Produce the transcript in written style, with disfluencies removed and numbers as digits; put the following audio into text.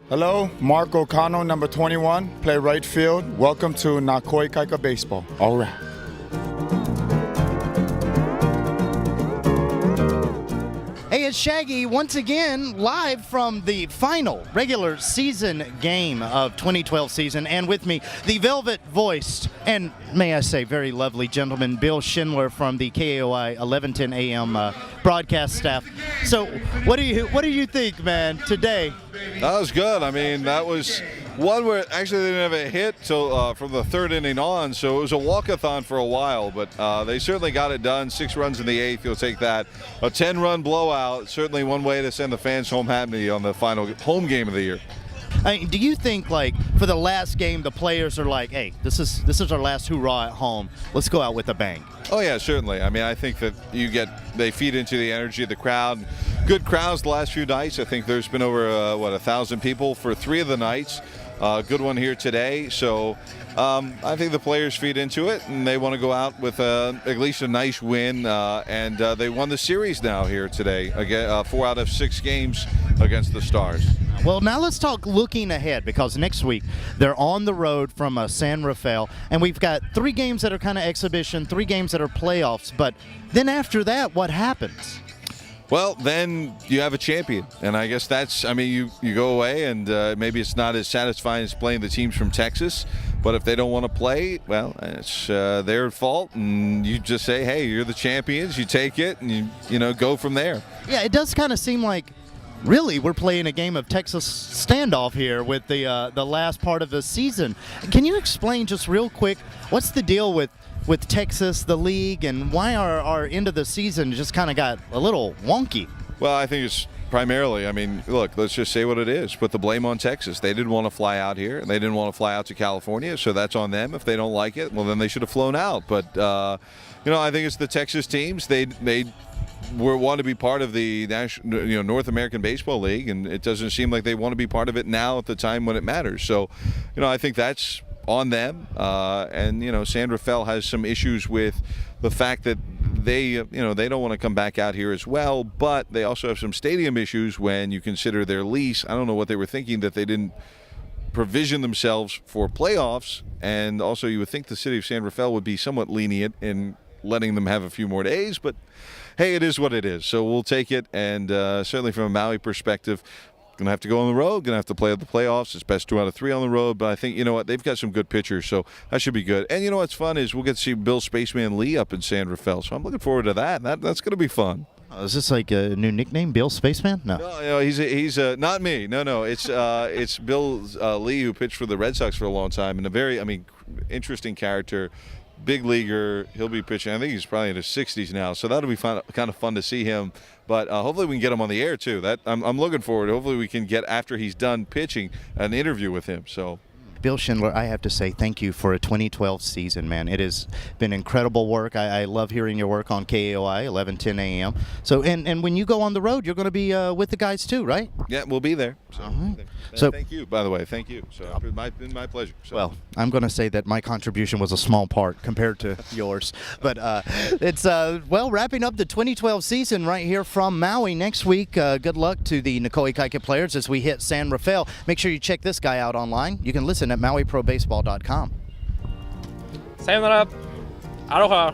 Hello, Mark O'Connell, number 21, play right field. Welcome to Na Koa Ikaika Baseball. All right. Hey, it's Shaggy once again live from the final regular season game of 2012 season, and with me the velvet-voiced and, may I say, very lovely gentleman, Bill Schindler from the KAOI 1110 AM broadcast staff. So, what do you think, man, today? That was good. I mean, that was one where actually they didn't have a hit till from the third inning on, so it was a walk-a-thon for a while, but they certainly got it done. 6 runs in the 8th, you'll take that. A 10-run blowout, certainly one way to send the fans home happy on the final home game of the year. I mean, do you think, like, for the last game, the players are like, hey, this is our last hoorah at home. Let's go out with a bang. Oh, yeah, certainly. I mean, I think that they feed into the energy of the crowd. Good crowds the last few nights. I think there's been over, 1,000 people for 3 of the nights. Good one here today. So I think the players feed into it, and they want to go out with at least a nice win. And they won the series now here today. Again, 4 out of 6 games against the Stars. Well, now let's talk looking ahead, because next week they're on the road from San Rafael, and we've got 3 games that are kind of exhibition, 3 games that are playoffs. But then after that, what happens? Well, then you have a champion, and I guess that's, I mean, you go away, and maybe it's not as satisfying as playing the teams from Texas, but if they don't want to play, well, it's their fault, and you just say, hey, you're the champions, you take it, and you go from there. Yeah, it does kind of seem like, really, we're playing a game of Texas standoff here with the last part of the season. Can you explain just real quick, what's the deal with Texas, the league, and why our end of the season just kind of got a little wonky? Well, I think it's primarily, I mean, look, let's just say what it is. Put the blame on Texas. They didn't want to fly out here, and they didn't want to fly out to California, so that's on them. If they don't like it, well, then they should have flown out. But, I think it's the Texas teams. They want to be part of the North American Baseball League, and it doesn't seem like they want to be part of it now at the time when it matters. So, I think that's on them, and San Rafael has some issues with the fact that they don't want to come back out here as well, but they also have some stadium issues when you consider their lease. I don't know what they were thinking, that they didn't provision themselves for playoffs, and also you would think the city of San Rafael would be somewhat lenient in letting them have a few more days, but hey, it is what it is, so we'll take it. And certainly from a Maui perspective, gonna have to go on the road, gonna have to play the playoffs. It's best 2 out of 3 on the road, but I think, they've got some good pitchers, so that should be good. And what's fun is we'll get to see Bill Spaceman Lee up in San Rafael, so I'm looking forward to that. That's gonna be fun. Oh, is this like a new nickname, Bill Spaceman? No, he's not me. No, it's Bill Lee, who pitched for the Red Sox for a long time, and a very, interesting character. Big leaguer. He'll be pitching. I think he's probably in his 60s now, so that'll be kind of fun to see him. But hopefully we can get him on the air too. I'm looking forward. Hopefully we can get, after he's done pitching, an interview with him. So, Bill Schindler, I have to say thank you for a 2012 season, man. It has been incredible work. I love hearing your work on KAOI 1110 AM. So, and when you go on the road, you're going to be with the guys too, right? Yeah, we'll be there. So, thank you, by the way. Thank you. So it's been my pleasure. So. Well, I'm going to say that my contribution was a small part compared to yours. But it's, wrapping up the 2012 season right here from Maui. Next week, good luck to the Na Koa Ikaika players as we hit San Rafael. Make sure you check this guy out online. You can listen at MauiProBaseball.com. Sayonara. Aloha.